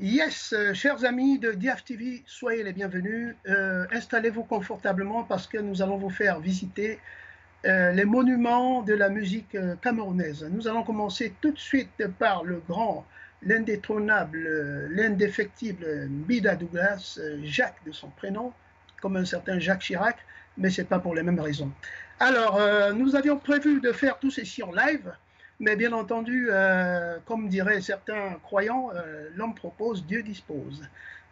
Yes, chers amis de DIAF TV, soyez les bienvenus. Installez-vous confortablement parce que nous allons vous faire visiter les monuments de la musique camerounaise. Nous allons commencer tout de suite par le grand, l'indétrônable, l'indéfectible Mbida Douglas, Jacques de son prénom, comme un certain Jacques Chirac, mais ce n'est pas pour les mêmes raisons. Alors, nous avions prévu de faire tout ceci en live, mais bien entendu, comme diraient certains croyants, l'homme propose, Dieu dispose.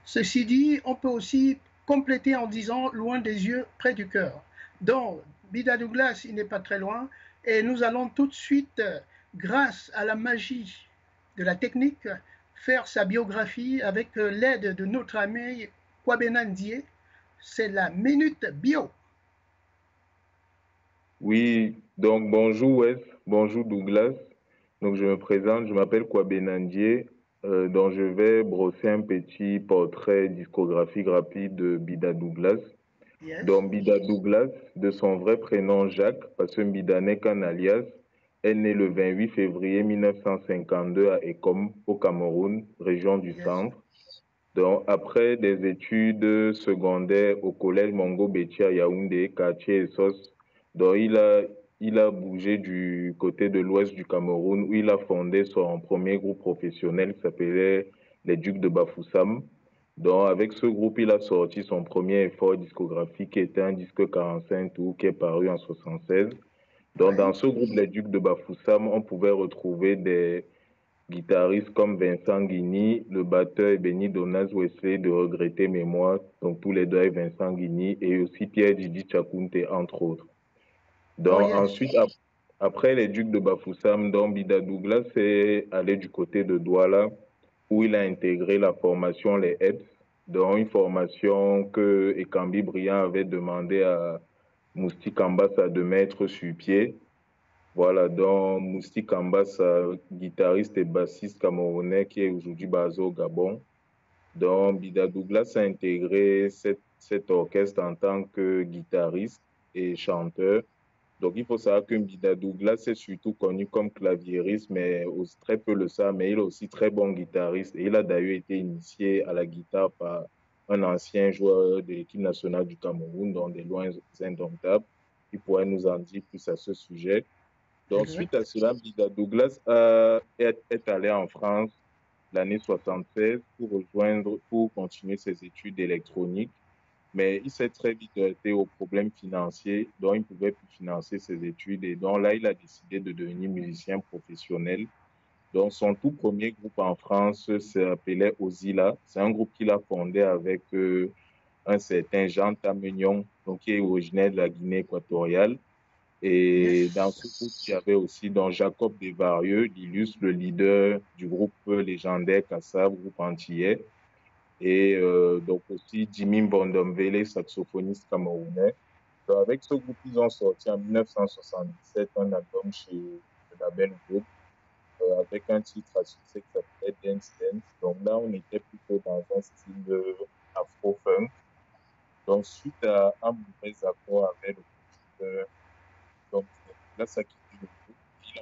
Ceci dit, on peut aussi compléter en disant loin des yeux, près du cœur. Donc, Mbida Douglas, il n'est pas très loin, et nous allons tout de suite, grâce à la magie de la technique, faire sa biographie avec l'aide de notre ami Kwabena Ndiaye. C'est la Minute Bio. Oui, donc bonjour Wes, bonjour Douglas. Donc je me présente, je m'appelle Kwabena Ndiaye, donc je vais brosser un petit portrait discographique rapide de Mbida Douglas. Yes. Donc Mbida Douglas, de son vrai prénom Jacques, parce que Mbida n'est qu'un alias, est né le 28 février 1952 à Ekom, au Cameroun, région du Yes. Centre. Donc après des études secondaires au collège Mongo Betia Yaoundé, quartier Essos, donc il a bougé du côté de l'ouest du Cameroun où il a fondé son premier groupe professionnel qui s'appelait les Ducs de Bafoussam. Donc avec ce groupe, il a sorti son premier effort discographique qui était un disque 45 tours qui est paru en 76. Donc Oui. dans ce groupe, les Ducs de Bafoussam, on pouvait retrouver des guitaristes comme Vincent Guigny, le batteur Benny Donaz Wesley de Regretter Mémoire, donc tous les deux avec Vincent Guigny, et aussi Pierre Didi Tchakounte, entre autres. Oh Donc yes. ensuite, après les Ducs de Bafoussam, donc Mbida Douglas est allé du côté de Douala, où il a intégré la formation Les EBS, donc une formation que Ekambi Briand avait demandé à Moustique Ambassa de mettre sur pied. Voilà, donc Moustique Ambassa, guitariste et bassiste camerounais qui est aujourd'hui basé au Gabon. Donc Mbida Douglas a intégré cet orchestre en tant que guitariste et chanteur. Donc, il faut savoir que Mbida Douglas est surtout connu comme claviériste, mais aussi, très peu le savent, mais il est aussi très bon guitariste. Et il a d'ailleurs été initié à la guitare par un ancien joueur de l'équipe nationale du Cameroun, dont des loins indomptables. Il pourrait nous en dire plus à ce sujet. Donc, suite Exact. à cela, Mbida Douglas est allé en France l'année 76 pour continuer ses études électroniques. Mais il s'est très vite heurté aux problèmes financiers, dont il ne pouvait plus financer ses études. Et donc là, il a décidé de devenir musicien professionnel. Donc son tout premier groupe en France s'appelait Ozila. C'est un groupe qu'il a fondé avec un certain Jean Tamignon, donc qui est originaire de la Guinée équatoriale. Et dans ce Yes. groupe, il y avait aussi donc Jacob Desvarieux, l'illustre, le leader du groupe légendaire Kassav, groupe antillais. Et donc aussi Jimmy Bondomvele, saxophoniste camerounais. Donc avec ce groupe, ils ont sorti en 1977 un album chez le label Groupe avec un titre à succès qui s'appelait Dance Dance. Donc là, on était plutôt dans un style afro-funk. Donc suite à un mauvais accord avec le producteur, donc là, ça a quitté le groupe. Il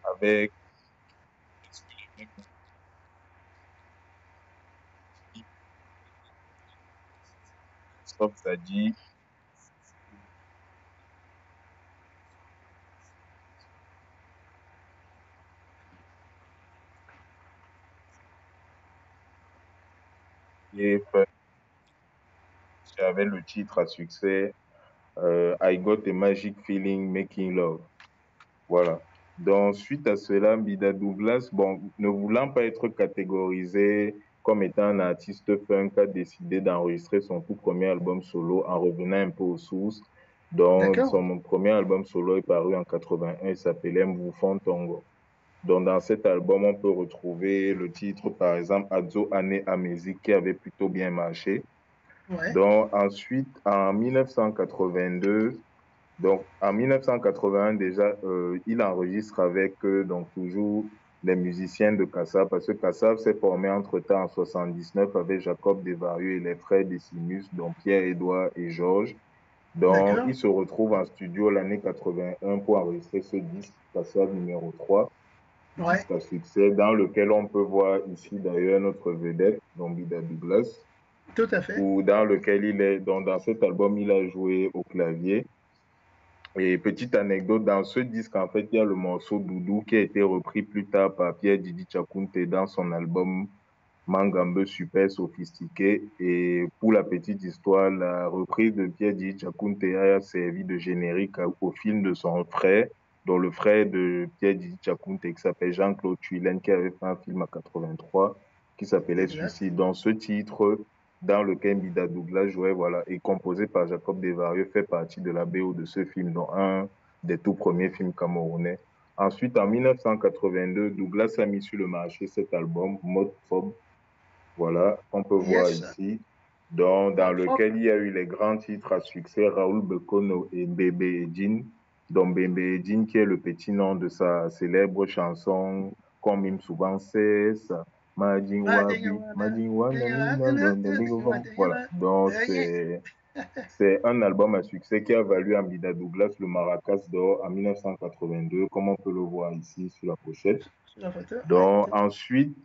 a avec presque les mêmes outils, Christophe Zadi, et j'avais le titre à succès I Got a Magic Feeling Making Love. Voilà. Donc, suite à cela, Mbida Douglas, bon, ne voulant pas être catégorisé comme étant un artiste funk, a décidé d'enregistrer son tout premier album solo en revenant un peu aux sources. Donc, D'accord. son premier album solo est paru en 81, il s'appelait Mvufon Tongo. Donc, dans cet album, on peut retrouver le titre, par exemple, Adzo Ane Amezi, qui avait plutôt bien marché. Ouais. Donc, ensuite, en 1982, donc en 1981 déjà, il enregistre avec donc toujours les musiciens de Kassav, parce que Kassav s'est formé entre-temps en 79 avec Jacob Desvarieux et les frères Decimus, donc Pierre, Édouard et Georges. Donc, D'accord. il se retrouve en studio l'année 81 pour enregistrer ce disque, Kassav numéro 3. Ouais, disque à succès, dans lequel on peut voir ici d'ailleurs notre vedette, Bida Douglas, tout à fait. ou dans lequel dans cet album, il a joué au clavier. Et petite anecdote, dans ce disque, en fait, il y a le morceau Doudou qui a été repris plus tard par Pierre Didi Chakunte dans son album Mangambe super sophistiqué. Et pour la petite histoire, la reprise de Pierre Didi Chakunte a servi de générique au film de son frère, dont le frère de Pierre Didi Chakunte, qui s'appelle Jean-Claude Tuilaine, qui avait fait un film en 83 qui s'appelait Exact. Suicide. Dans ce titre, dans lequel Bida Douglas jouait, voilà, et composé par Jacob Desvarieux, fait partie de la BO de ce film, dont un des tout premiers films camerounais. Ensuite, en 1982, Douglas a mis sur le marché cet album, Mode Phobe, voilà, on peut voir Yes. ici, dans Mode Phobe. lequel il y a eu les grands titres à succès, Raoul Bekono et Bébé Edine, dont Bébé Edine qui est le petit nom de sa célèbre chanson qu'on mime souvent, c'est ça. Wabi, voilà. Donc, c'est un album à succès qui a valu à Bida Douglas le Maracas d'or en 1982, comme on peut le voir ici sur la pochette. Sur la photo. Ouais, Donc, ensuite,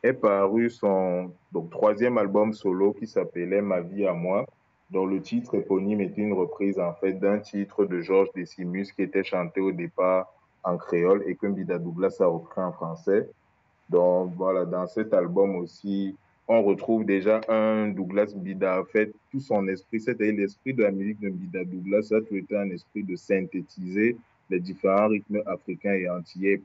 est paru son troisième album solo qui s'appelait Ma vie à moi, dont le titre éponyme était une reprise en fait d'un titre de Georges Décimus qui était chanté au départ en créole et que Bida Douglas a repris en français. Donc voilà, dans cet album aussi, on retrouve déjà un Douglas Bida. En fait, tout son esprit, c'était l'esprit de la musique de Bida Douglas, ça a tout été un esprit de synthétiser les différents rythmes africains et antillais,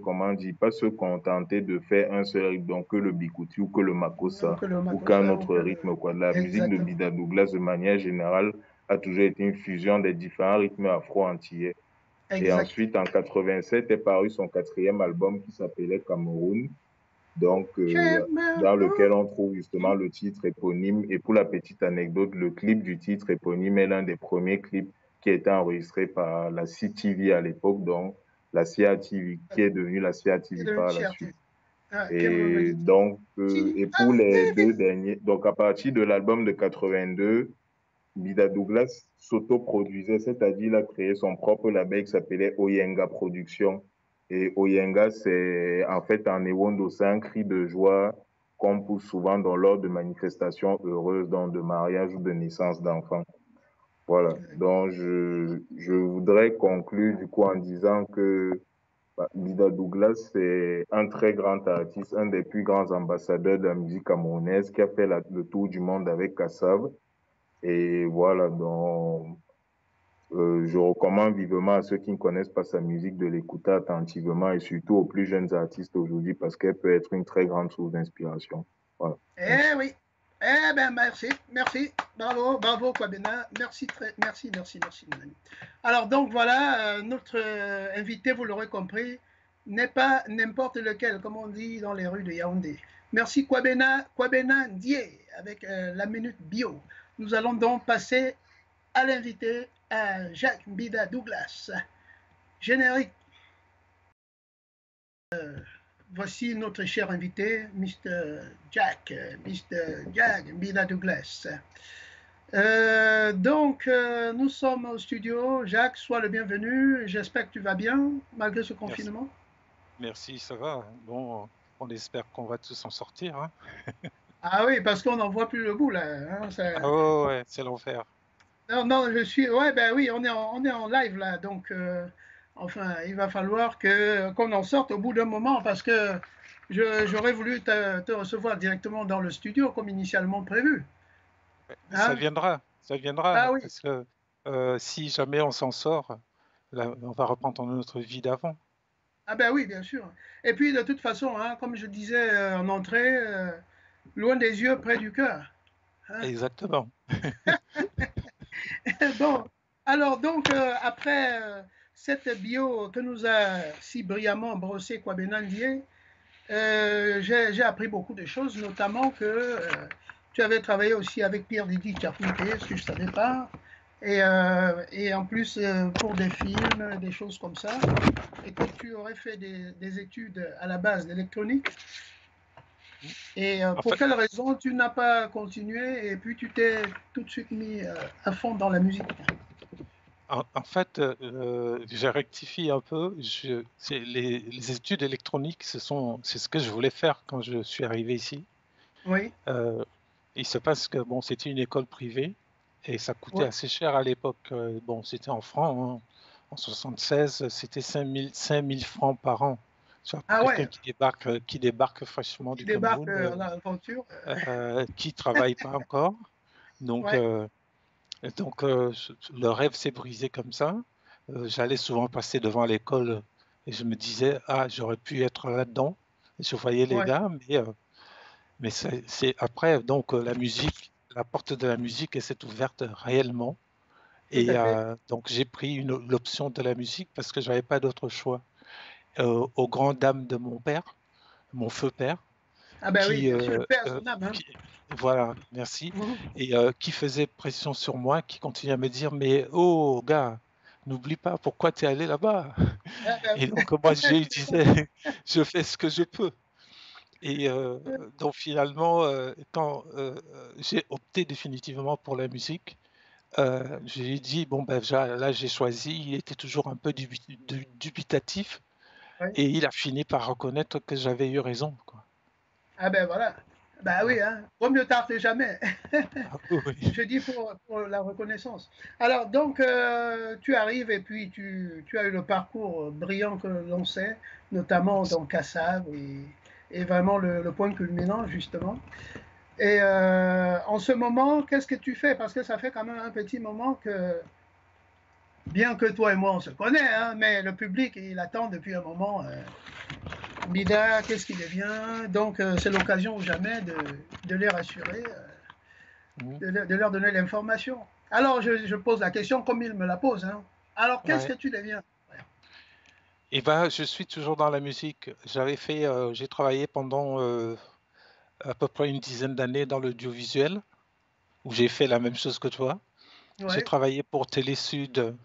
comment on dit, pas se contenter de faire un seul rythme, donc que le bikuti ou que le ou makossa que le ou qu'un makossa, ou autre que le... rythme, quoi. La musique de Exactement. Bida Douglas, de manière générale, a toujours été une fusion des différents rythmes afro-antillais. Et Exact. ensuite, en 87, est paru son quatrième album qui s'appelait Cameroun, donc dans lequel on trouve justement le titre éponyme. Et pour la petite anecdote, le clip du titre éponyme est l'un des premiers clips qui a été enregistré par la CTV à l'époque, donc la CATV, qui est devenue la Et CATV le par la suite. artiste. Ah, Cameroun Et Melody. donc, Si, et ah, pour les David. deux derniers, donc à partir de l'album de 82, Bida Douglas s'autoproduisait, c'est-à-dire il a créé son propre label qui s'appelait Oyenga Productions. Et Oyenga, c'est en fait en Ewondo, c'est un cri de joie qu'on pousse souvent dans lors de manifestations heureuses, dans de mariage ou de naissance d'enfants. Voilà. Donc, je voudrais conclure du coup en disant que Bida Douglas, c'est un très grand artiste, un des plus grands ambassadeurs de la musique camerounaise qui a fait le tour du monde avec Kassav. Et voilà, donc je recommande vivement à ceux qui ne connaissent pas sa musique de l'écouter attentivement et surtout aux plus jeunes artistes aujourd'hui parce qu'elle peut être une très grande source d'inspiration. Voilà, merci. Eh oui. Eh bien, merci, merci. Bravo, bravo, Kwabena. Merci, merci, merci, merci, mon ami. Alors, donc, voilà, notre invité, vous l'aurez compris, n'est pas n'importe lequel, comme on dit dans les rues de Yaoundé. Merci, Kwabena, Kwabena Ndié, avec la minute bio. Nous allons donc passer à l'invité, à Jacques Mbida Douglas. Générique. Voici notre cher invité, Mr. Jack Mbida Douglas. Nous sommes au studio. Jacques, sois le bienvenu. J'espère que tu vas bien, malgré ce Merci. confinement. Merci, ça va. Bon, on espère qu'on va tous en sortir, hein. Ah oui, parce qu'on n'en voit plus le bout, là. Hein, Ah ouais, ouais, c'est l'enfer. Non, non, je suis. Ouais, ben oui, on est en live, là. Donc, enfin, il va falloir qu'on en sorte au bout d'un moment, parce que j'aurais voulu te recevoir directement dans le studio, comme initialement prévu. Ça Hein? viendra, ça viendra, Ah oui. parce que si jamais on s'en sort, là, on va reprendre notre vie d'avant. Ah ben oui, bien sûr. Et puis de toute façon, hein, comme je disais en entrée, loin des yeux, près du cœur. Hein. Exactement. Bon, alors donc après cette bio que nous a si brillamment brossé Kwabena Ndiaye, j'ai appris beaucoup de choses, notamment que tu avais travaillé aussi avec Pierre Didi Charpentier, ce que je ne savais pas, et en plus pour des films, des choses comme ça, et que tu aurais fait des études à la base d'électronique. Et pour quelle raison tu n'as pas continué et puis tu t'es tout de suite mis à fond dans la musique? En fait, je rectifie un peu. Les études électroniques, c'est ce que je voulais faire quand je suis arrivé ici. Oui, Euh, il se passe que bon, c'était une école privée et ça coûtait oui. assez cher à l'époque. Bon, c'était en francs, hein. En 76, c'était 5 000 francs par an. Tu vois, pour Ah quelqu'un ouais, qui débarque fraîchement qui du débarque Cameroun, à l'aventure. qui travaille pas encore. Donc, Ouais, le rêve s'est brisé comme ça. J'allais souvent passer devant l'école et je me disais, ah, j'aurais pu être là-dedans. Et je voyais les ouais, gars, mais c'est après, donc la musique, la porte de la musique elle s'est ouverte réellement. tout Et à fait. donc j'ai pris l'option de la musique parce que je n'avais pas d'autre choix. Aux grandes dames de mon père, mon feu père, Ah ben oui, qui, bien sûr, euh, paix à euh, son âme, hein. qui- voilà, merci, Mhm. et qui faisait pression sur moi, qui continuait à me dire, mais oh gars, n'oublie pas pourquoi tu es allé là-bas. Ah ben Et oui, donc moi je lui c'est ça. disais, je fais ce que je peux. Et donc finalement, quand j'ai opté définitivement pour la musique, j'ai dit, bon ben là j'ai choisi, il était toujours un peu dubitatif, Ouais. et il a fini par reconnaître que j'avais eu raison, quoi. Ah ben voilà. Ben oui, Voilà. hein. Vaut mieux tard que jamais. Ah, oui, oui. Je dis pour la reconnaissance. Alors, donc, tu arrives et puis tu as eu le parcours brillant que l'on sait, notamment dans Kassav et vraiment le point culminant, justement. Et en ce moment, qu'est-ce que tu fais? Parce que ça fait quand même un petit moment que, bien que toi et moi on se connaît, hein, mais le public, il attend depuis un moment. Bida, qu'est-ce qu'il devient? Donc, c'est l'occasion ou jamais de les rassurer, Mhm. de leur donner l'information. Alors, je pose la question comme il me la pose, hein. Alors, qu'est-ce Ouais. que tu deviens? Et ben, je suis toujours dans la musique. J'ai travaillé pendant à peu près une dizaine d'années dans l'audiovisuel, où j'ai fait la même chose que toi. J'ai Oui, travaillé pour Télésud.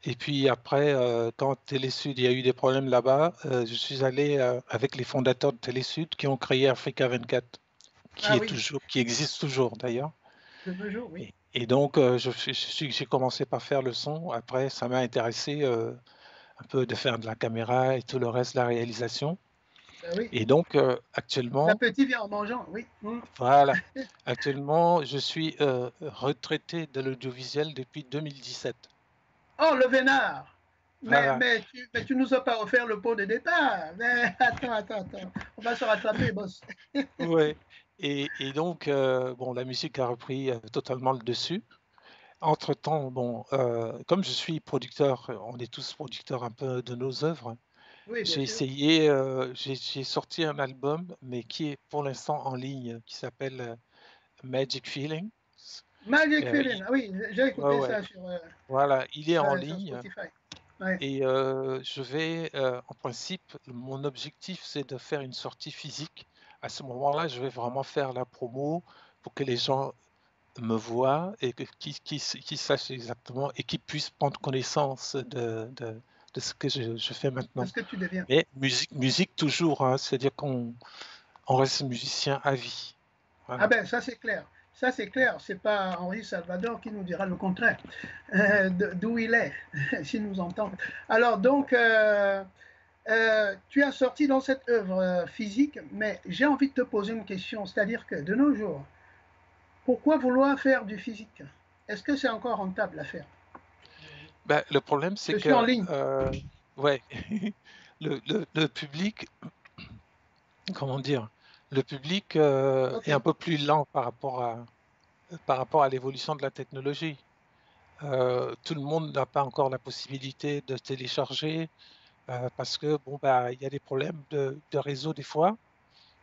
Et puis après, quand Télésud, il y a eu des problèmes là-bas, je suis allé avec les fondateurs de Télésud qui ont créé Africa 24, ah oui, qui existe toujours d'ailleurs. de nos jours, oui. Et donc, j'ai commencé par faire le son. Après, ça m'a intéressé un peu de faire de la caméra et tout le reste, la réalisation. Ben oui. Et donc, L'appétit vient en mangeant, oui. voilà, actuellement, je suis retraité de l'audiovisuel depuis 2017. Oh, le vénard! Voilà. Mais tu nous as pas offert le pot de départ. Mais attends. On va se rattraper, boss. Ouais. Et donc, bon, la musique a repris totalement le dessus. Entre-temps, bon, comme je suis producteur, on est tous producteurs un peu de nos œuvres. Oui, bien sûr. J'ai sorti un album, mais qui est pour l'instant en ligne, qui s'appelle Magic Feeling. Magic Il- Feeling, ah oui, j'ai ouais, écouté ouais, ça voilà, il est en sur ligne. Spotify. Ouais. Et je vais, en principe, mon objectif, c'est de faire une sortie physique. À ce moment-là, je vais vraiment faire la promo pour que les gens me voient et qu'ils sachent exactement et qu'ils puissent prendre connaissance de ce que je fais De maintenant. ce que tu deviens. Mais musique toujours, hein, c'est-à-dire on reste musicien à vie. Ah Voilà. ben, ça c'est clair. Ça c'est clair. C'est pas Henri Salvador qui nous dira le contraire. D'où il est, s'il nous entend. Alors donc, tu as sorti dans cette œuvre physique, mais j'ai envie de te poser une question. C'est-à-dire que de nos jours, pourquoi vouloir faire du physique? Est-ce que c'est encore rentable à faire? Ben, le problème, c'est Je suis en que, ligne. ouais, le public, comment dire, le public Ok. est un peu plus lent par rapport à l'évolution de la technologie. Tout le monde n'a pas encore la possibilité de télécharger parce que bon bah il y a des problèmes de réseau des fois.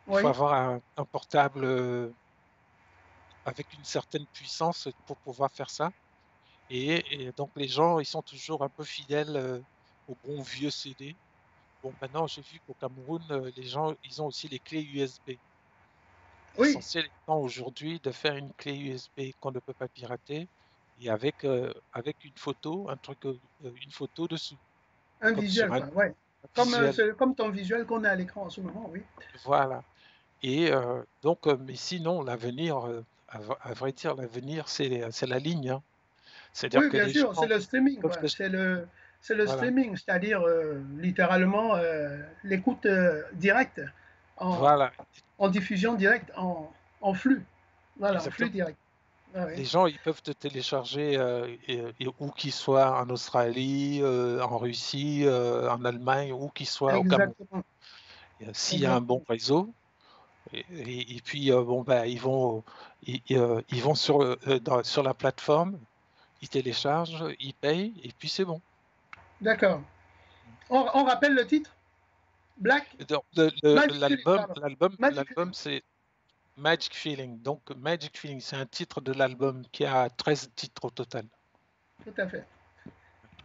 Il faut Oui. avoir un portable avec une certaine puissance pour pouvoir faire ça. Et donc les gens ils sont toujours un peu fidèles au bon vieux CD. Bon maintenant j'ai vu qu'au Cameroun les gens ils ont aussi les clés USB. Oui. L'essentiel étant aujourd'hui de faire une clé USB qu'on ne peut pas pirater et avec une photo, une photo dessous, Un comme sur visuel, un quoi. Ouais. visuel. Comme ton visuel qu'on a à l'écran en ce moment, oui. Voilà. Et donc, mais sinon, l'avenir, à vrai dire, l'avenir, c'est la ligne, hein. C'est-à-dire Oui, que bien les sûr, c'est gens le streaming, peuvent quoi. te... C'est le Voilà, streaming, c'est-à-dire littéralement l'écoute directe, en, voilà, en diffusion directe, en flux. Voilà, en flux exactement. direct. Ah oui, Les gens, ils peuvent te télécharger où qu'ils soient en Australie, en Russie, en Allemagne, où qu'ils soient au Cameroun. exactement. S'il y a un bon Exactement. réseau, et puis bon, bah, ils vont sur la plateforme, ils téléchargent, ils payent, et puis c'est bon. D'accord. On rappelle le titre? Black Donc, Magic Feeling, pardon. Magic l'album, Feeling, c'est Magic Feeling. Donc, Magic Feeling, c'est un titre de l'album qui a 13 titres au total. tout à fait.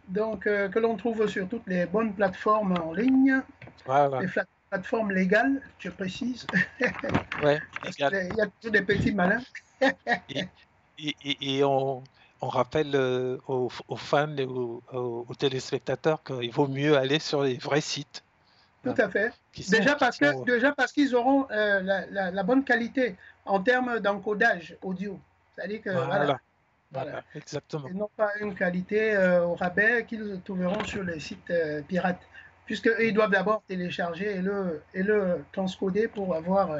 Donc, que l'on trouve sur toutes les bonnes plateformes en ligne, Voilà. les plateformes légales, je précise, Ouais, parce légal. qu'il y a toujours des petits malins. Et, et on rappelle aux fans et aux téléspectateurs qu'il vaut mieux aller sur les vrais sites, Tout hein, à fait. qui Déjà qui parce que sont déjà parce qu'ils auront la bonne qualité en termes d'encodage audio. C'est-à-dire que voilà, voilà, voilà. voilà, exactement. Et non pas une qualité au rabais qu'ils trouveront sur les sites pirates. Puisqu'ils Mm, doivent d'abord télécharger et le transcoder pour avoir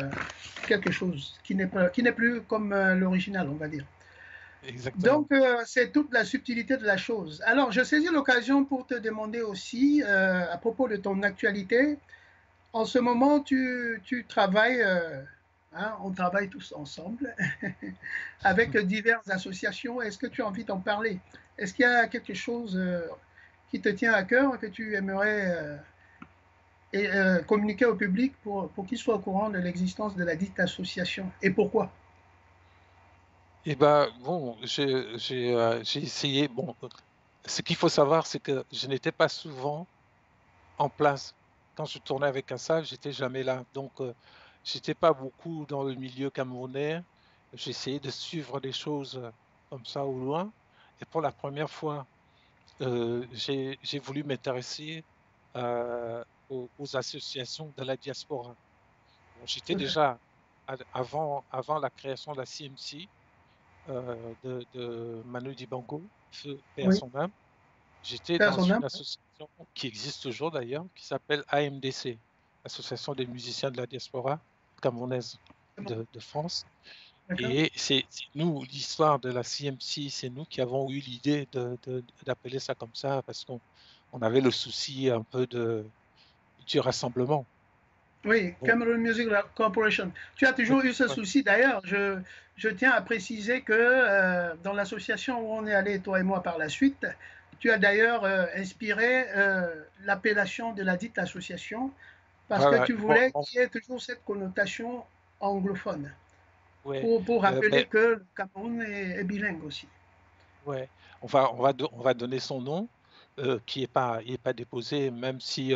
quelque chose qui n'est plus comme l'original, on va dire. exactement. Donc, c'est toute la subtilité de la chose. Alors, je saisis l'occasion pour te demander aussi, à propos de ton actualité, en ce moment, tu travailles, hein, on travaille tous ensemble avec diverses associations. Est-ce que tu as envie d'en parler? Est-ce qu'il y a quelque chose qui te tient à cœur, que tu aimerais communiquer au public pour qu'il soit au courant de l'existence de la dite association et pourquoi? Et ben bon, j'ai essayé. Bon, ce qu'il faut savoir, c'est que je n'étais pas souvent en place. Quand je tournais avec Assaf, j'étais jamais là. Donc, j'étais pas beaucoup dans le milieu camerounais. J'essayais de suivre les choses comme ça au loin. Et pour la première fois, j'ai voulu m'intéresser aux associations de la diaspora. Bon, j'étais Tout à fait. déjà, avant la création de la CMC, de Manu Dibango, feu paix à Oui, son âme, j'étais faire dans son âme. une association qui existe toujours d'ailleurs, qui s'appelle AMDC, Association des musiciens de la diaspora camerounaise de France. D'accord. Et c'est nous, l'histoire de la CMC, c'est nous qui avons eu l'idée d'appeler ça comme ça parce qu'on avait le souci un peu du rassemblement. Oui, Bon, Cameroon Music Corporation. Tu as toujours eu ce ouais, souci. D'ailleurs, je tiens à préciser que dans l'association où on est allé, toi et moi, par la suite, tu as d'ailleurs inspiré l'appellation de la dite association parce que voilà. tu Bon, voulais qu'il y ait toujours cette connotation anglophone ouais, pour rappeler mais que le Cameroun est bilingue aussi. ouais, on va donner son nom, qui est pas déposé, même si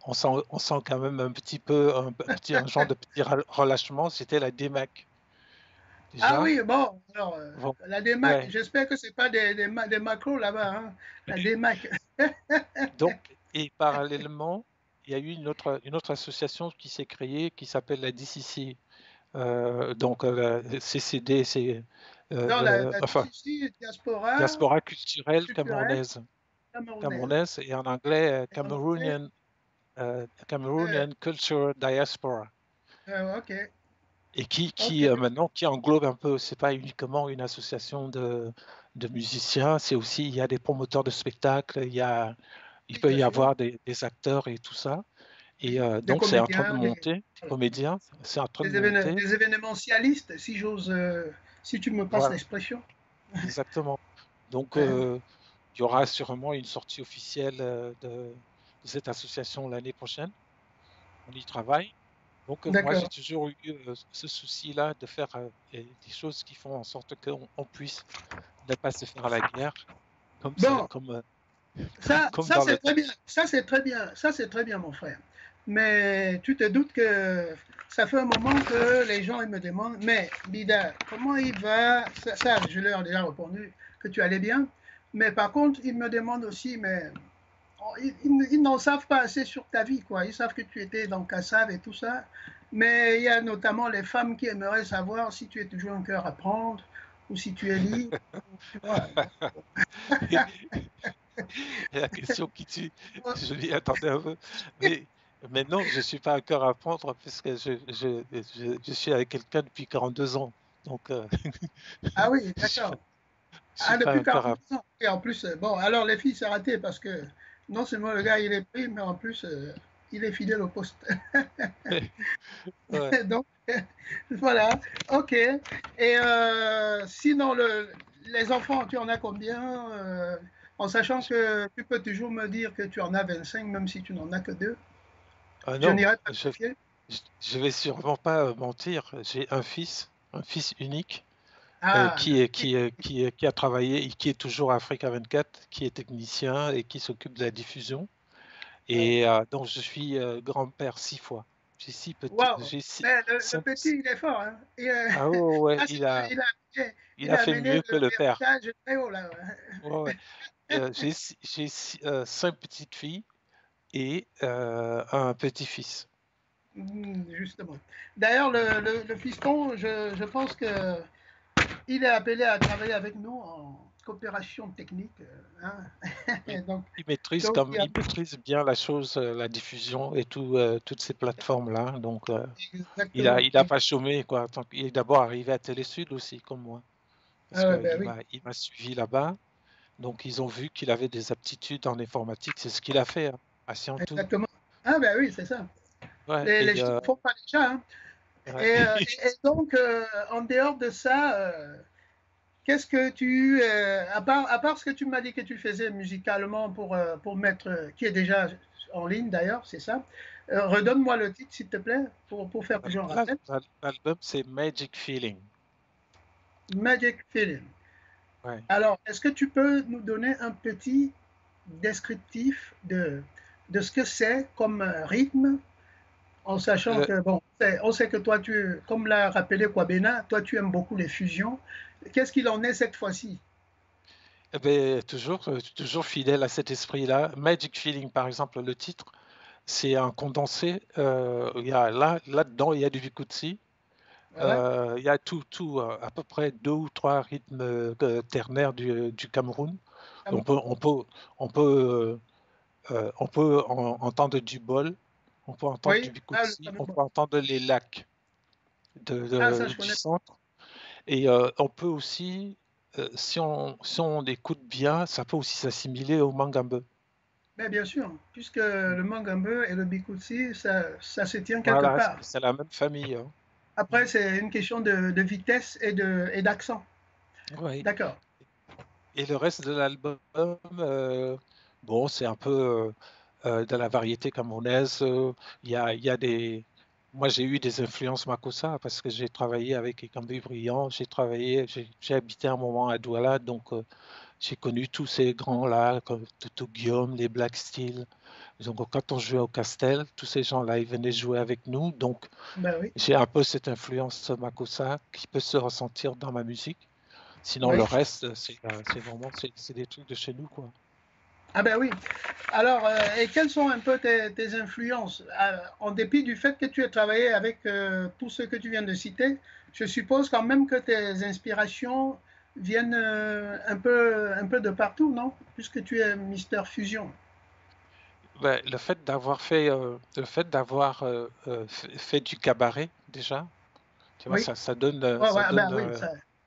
on sent quand même un genre de petit relâchement. C'était la DMAC Ah déjà. oui, bon, alors, Bon, la DMAC, ouais. j'espère que ce n'est pas des macros là-bas, hein, la DMAC. Donc, et parallèlement, il y a eu une autre association qui s'est créée qui s'appelle la DCC. Donc, la CCD, c'est Dans la enfin DCC, diaspora Diaspora culturelle culturelle camerounaise. camerounaise, et en anglais Et en anglais, Cameroonian Culture Diaspora, ok, et ok, maintenant qui englobe un peu, c'est pas uniquement une association de musiciens, c'est aussi, il y a des promoteurs de spectacles, il oui, peut bien y sûr, avoir des acteurs et tout ça. Et oui, des donc c'est en train de comédiens, monter, des voilà, comédiens, c'est en train de monter. des événementialistes, si j'ose, si tu me passes Voilà, l'expression. exactement. Donc Ouais. il y aura sûrement une sortie officielle de cette association l'année prochaine. On y travaille. Donc, moi, j'ai D'accord. toujours eu ce souci-là de faire des choses qui font en sorte qu'on puisse ne pas se faire la guerre, comme, Bon, comme ça dans le c'est très bien, texte. ça c'est très bien, ça c'est très bien, mon frère. Mais tu te doutes que ça fait un moment que les gens ils me demandent, mais Bida, comment il va? Ça, je leur ai déjà répondu que tu allais bien. Mais par contre, ils me demandent aussi, mais oh, ils n'en savent pas assez sur ta vie, quoi. Ils savent que tu étais dans Kassav et tout ça. Mais il y a notamment les femmes qui aimeraient savoir si tu es toujours un cœur à prendre ou si tu es libre, tu vois. Et la question qui tue, je m'y attendais un peu. Mais non, je ne suis pas encore à apprendre puisque je suis avec quelqu'un depuis 42 ans. Donc, Ah oui, je suis pas, d'accord. je suis Ah, pas depuis encore 42 ans. Et en plus, bon, alors les filles, c'est raté parce que non seulement le gars, il est pris, mais en plus, il est fidèle au poste. Ouais. Donc, voilà, ok. Et sinon, les enfants, tu en as combien en sachant que tu peux toujours me dire que tu en as 25, même si tu n'en as que deux. Ah Je non, n'irai pas je, vérifier. je vais sûrement pas mentir. J'ai un fils unique Ah, qui a travaillé et qui est toujours à Africa 24, qui est technicien et qui s'occupe de la diffusion. ah, Et donc, je suis grand-père 6 fois. J'ai six petits, waouh. j'ai six, Mais le cinq- petit, il est fort. Hein. ah ouais, ouais, Ah, c'est vrai, il il a a fait amené mieux que le père. l'héritage très haut, là. Ouais, ouais. Cinq petites filles et un petit-fils. Justement. D'ailleurs, le fiston, je pense que il est appelé à travailler avec nous en coopération technique. Hein. Oui. donc, Il maîtrise bien la chose, la diffusion et toutes ces plateformes-là. Donc, exactement. il a pas chômé, quoi. Il est d'abord arrivé à Télésud aussi, comme moi. Parce Ah, ouais, ben oui. il m'a suivi là-bas. Donc, ils ont vu qu'il avait des aptitudes en informatique. C'est ce qu'il a fait, hein, à Siantou. Exactement. Ah, ben oui, c'est ça. Ouais, Les chiens ne font pas les chats. Hein. ouais. Et donc, en dehors de ça, qu'est-ce que à part ce que tu m'as dit que tu faisais musicalement pour mettre, qui est déjà en ligne d'ailleurs, c'est ça. Redonne-moi le titre, s'il te plaît, pour faire que j'en rappelle. L'album, c'est Magic Feeling. Magic Feeling. Ouais. Alors, est-ce que tu peux nous donner un petit descriptif de ce que c'est comme rythme, en sachant Le- que, bon, on sait que toi, comme l'a rappelé Kwabena, toi, tu aimes beaucoup les fusions. Qu'est-ce qu'il en est cette fois-ci? eh ben, toujours fidèle à cet esprit-là. Magic Feeling, par exemple, le titre, c'est un condensé. Là-dedans, il y a du Vikutsi. Ouais, Il y a à peu près 2 ou 3 rythmes ternaires du Cameroun. On peut, on peut, on peut, entendre du bol, on peut entendre du oui, ah, le Bikutsi, fameux on bon. peut entendre les lacs Ah, ça, je du connais. centre. Et on peut aussi, si on écoute bien, ça peut aussi s'assimiler au mangambe. Mais bien sûr, puisque le Mangambe et le Bikutsi, ça se tient quelque Voilà, part. c'est la même famille, hein. Après, c'est une question de vitesse et d'accent. Oui. D'accord. Et le reste de l'album, bon, c'est un peu de la variété camerounaise. Il y a moi, j'ai eu des influences Makossa parce que j'ai travaillé avec Ekambi Brillant. J'ai habité un moment à Douala, donc j'ai connu tous ces grands-là, comme Toto Guillaume, les Black Steel. Donc, quand on jouait au Castel, tous ces gens-là, ils venaient jouer avec nous. Donc, Ben oui, j'ai un peu cette influence Makossa qui peut se ressentir dans ma musique. Sinon, oui. le reste, c'est vraiment c'est des trucs de chez nous, quoi. Ah ben oui. Alors, et quelles sont un peu tes influences? En dépit du fait que tu aies travaillé avec tous ceux que tu viens de citer, je suppose quand même que tes inspirations viennent un peu de partout, non? Puisque tu es Mister Fusion. Ouais, le fait d'avoir fait du cabaret déjà, tu vois, Oui, ouais, ça ouais, ah ben donne oui,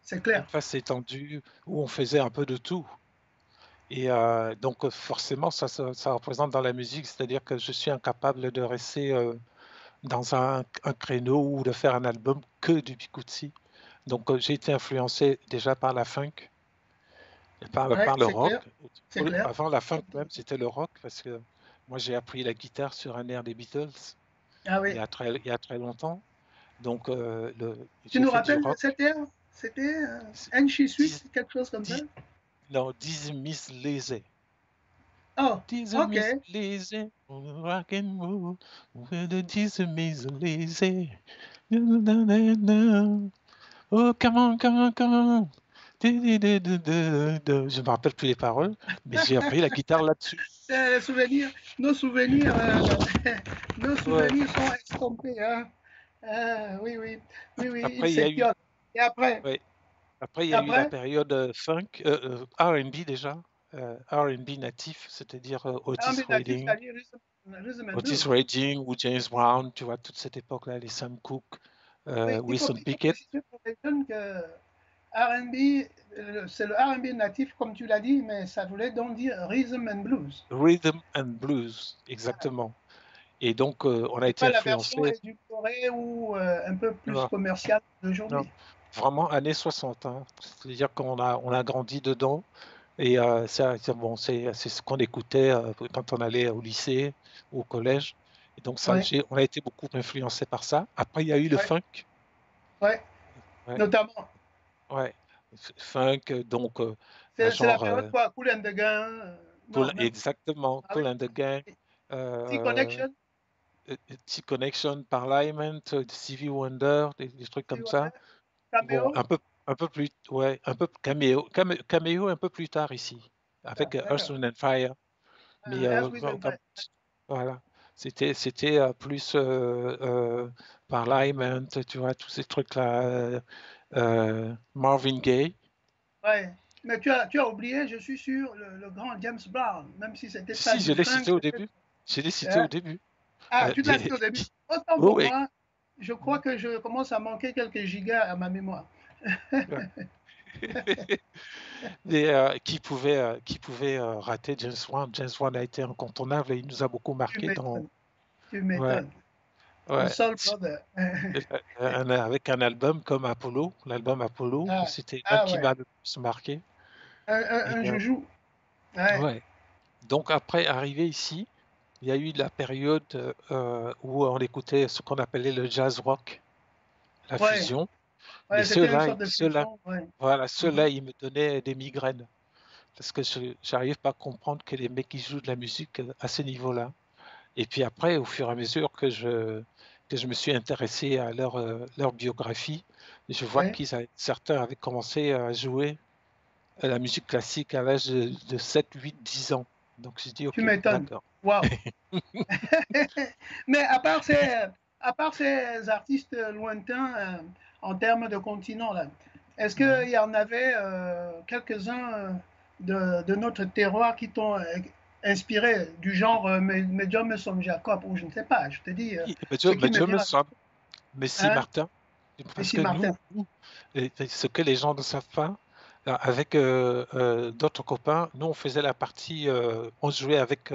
c'est une clair. face étendue où on faisait un peu de tout. Et donc, forcément, ça représente dans la musique, c'est-à-dire que je suis incapable de rester dans un créneau ou de faire un album que du Bikutsi. Donc, j'ai été influencé déjà par la funk et Ouais, par le c'est rock. clair, c'est clair. Avant la funk même, c'était le rock parce que moi, j'ai appris la guitare sur un air des Beatles Ah oui. il y a très longtemps. Donc, Tu j'ai nous fait du rappelles, rock. c'était C'est Enchi Suite, 10, quelque chose comme ça? 10, non, 10 Miss Lazy. Oh, 10 ok. Miss Lazy, rock and roll, with the 10 Miss Lazy. Oh, come on, come on, come on. Je me rappelle plus les paroles, mais j'ai appris la guitare là-dessus. Les souvenirs, nos souvenirs, nos Ouais. souvenirs sont estompés. Hein. Oui, oui, oui, oui, ils Après, il y a eu, s'étiolent. Et après, ouais. Après, il y a eu la Après, période funk, R&B déjà, R&B natif, c'est-à-dire R&B natif, c'est-à-dire rhythm and Otis blues. Redding ou James Brown, tu vois, toute cette époque-là, les Sam Cooke, Oui, Wilson il faut Pickett. préciser pour les jeunes que R&B, c'est le R&B natif, comme tu l'as dit, mais ça voulait donc dire rhythm and blues. Rhythm and Blues, exactement. Et donc, on a C'est été pas la version influencé, édulcorée ou un peu plus non, commerciale non, d'aujourd'hui. vraiment années 60, hein. C'est-à-dire qu'on a grandi dedans. Et bon, c'est ce qu'on écoutait quand on allait au lycée ou au collège. Et donc, Oui, on a été beaucoup influencé par ça. Après, il y a eu le oui, funk. oui, Ouais, notamment. ouais. Funk, donc, C'est la genre, période quoi, Kool and the Gang, non, même pas. exactement, Ah oui, Kool and the Gang, euh, T-Connection, T-Connection, Parliament, Stevie Wonder, des trucs Stevie comme ça. Wonder, Bon, Cameo. un peu plus, ouais, un peu Cameo un peu plus tard ici, avec Earth, D'accord. Wind and Fire. Mais As with and Fire. voilà, c'était plus Parliament, tu vois, tous ces trucs-là, Marvin Gaye. Ouais. Mais tu as oublié, je suis sûr, le grand James Brown, même si c'était pas Si, je du l'ai funk, cité au c'était. début. Je l'ai cité au Hein? début. Ah, Euh, tu l'as dit des- au début. Autant pour Oui, moi, je crois que je commence à manquer quelques gigas à ma mémoire. oui. Qui pouvait rater James Brown. James Brown a été incontournable et il nous a beaucoup Tu marqué dans. m'étonnes, tu Ouais, m'étonnes. The ouais. Soul Brother. Avec un album comme Apollo, l'album Apollo, Ah, c'était un ah qui ouais, m'a le plus marqué. Et, un joujou. Ouais, ouais. Donc après, arrivé ici, il y a eu la période où on écoutait ce qu'on appelait le jazz rock, la ouais, fusion. Mais ouais, c'était une sorte de fusion. Ouais. voilà, Mhm. ceux-là, ils me donnaient des migraines. Parce que je n'arrive pas à comprendre que les mecs qui jouent de la musique à ce niveau-là. Et puis après, au fur et à mesure que je me suis intéressé à leur biographie, je vois Ouais, certains avaient commencé à jouer à la musique classique à l'âge de 7, 8, 10 ans. Donc je dis, tu ok, m'étonnes. d'accord. Waouh. Mais à part ces artistes lointains en termes de continent, là, est-ce qu'il Mhm. y en avait quelques-uns de notre terroir qui t'ont inspiré, du genre Medium Son Jacob, ou je ne sais pas, je te dis Oui, ce qui me Dieu me vient à semble, Messi hein, Martin, parce Missy que Martin. ce que les gens ne savent pas, avec d'autres copains, nous on faisait la partie, on jouait avec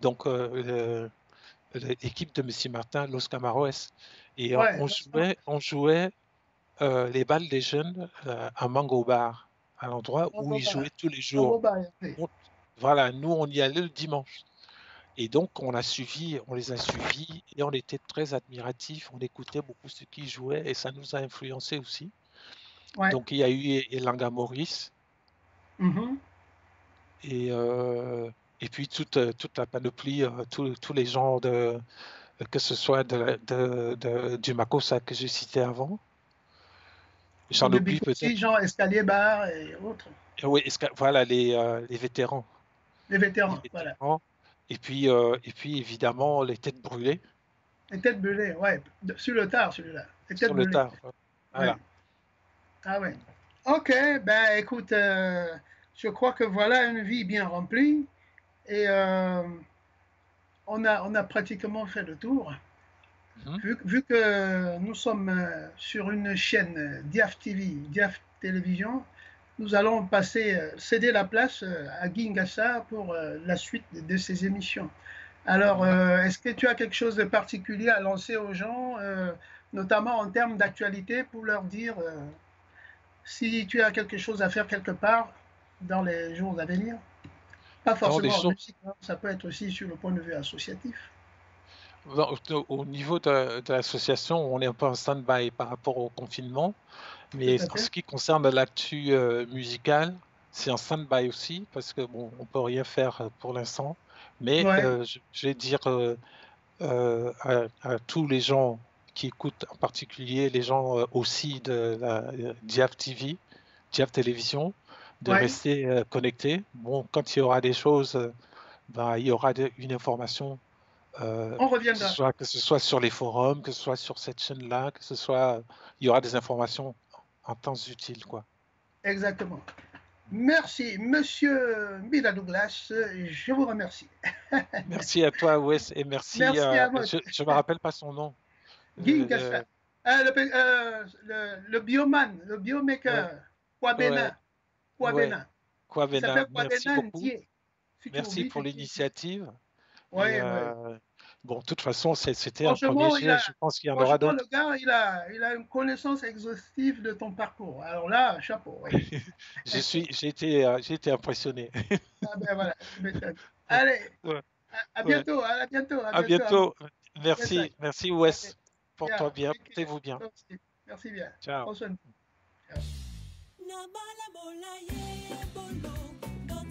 donc l'équipe de Messi Martin, Los Camaroes, et Ouais, on jouait les balles des jeunes à Mango Bar, à l'endroit où ils Angoba, jouaient tous les jours. Angoba, oui. On- voilà, nous on y allait le dimanche. Et donc on les a suivis et on était très admiratifs, on écoutait beaucoup ce qu'ils jouaient et ça nous a influencé aussi. Ouais. Donc il y a eu Elanga Maurice Mhm. et, euh, et puis toute la panoplie, tous les gens que ce soit du Makossa que j'ai cité avant. Ou J'en de oublie Bikoti, peut-être. genre Escalier Bar et autres. Oui, voilà les vétérans. Les Les vétérans, voilà. vétérans. Et puis évidemment les têtes brûlées Les têtes brûlées, ouais. Sur le tard, celui-là. Les têtes sur le brûlées. tard. Ouais. Voilà. Ah ouais. Ok, ben écoute, je crois que voilà une vie bien remplie et on a pratiquement fait le tour. Mhm. Vu que nous sommes sur une chaîne Diaf TV, Diaf Télévision, nous allons passer, céder la place à Guy Ngassa pour la suite de ses émissions. Alors, est-ce que tu as quelque chose de particulier à lancer aux gens, notamment en termes d'actualité, pour leur dire si tu as quelque chose à faire quelque part dans les jours à venir? Pas Dans les forcément en jours musique, hein, ça peut être aussi sur le point de vue associatif. Au niveau de l'association, on est un peu en stand-by par rapport au confinement, Tout mais à en fait. ce qui concerne l'actu musicale, c'est en stand-by aussi parce que bon, on peut rien faire pour l'instant. Mais Ouais, je vais dire à tous les gens qui écoutent, en particulier les gens aussi de la Diab TV, Diab Télévision, de ouais, rester connectés. Bon, quand il y aura des choses, ben, il y aura une information on reviendra. que ce soit sur les forums, que ce soit sur cette chaîne-là, il y aura des informations en temps utile, quoi. Exactement. Merci, monsieur Mbida Douglas. Je vous remercie. Merci à toi, Wes, et merci Merci à à... moi. Je ne me rappelle pas son nom. Gingasa. Le bioman, le Ouais, biomaker. ouais, Kwabena. ouais. Kwabena. Il Kwabena, s'appelle merci Kwabena beaucoup. Ndié. Si tu Merci oublies, pour tu dis. l'initiative. Oui, Et oui. bon, de toute façon, c'était un premier Franchement, jet. Je pense qu'il y en aura franchement, d'autres. le gars, il a une connaissance exhaustive de ton parcours. Alors là, chapeau, oui. J'ai été impressionné. Ah ben voilà, tu m'étonnes. Allez, Ouais, à ouais. bientôt, à bientôt, à À bientôt. À bientôt. Yes, I. Merci, merci Okay. Wes. Porte-toi Yeah, bien, take care. portez-vous bien. Merci, merci bien. Ciao. Prends soin de toi. Ciao.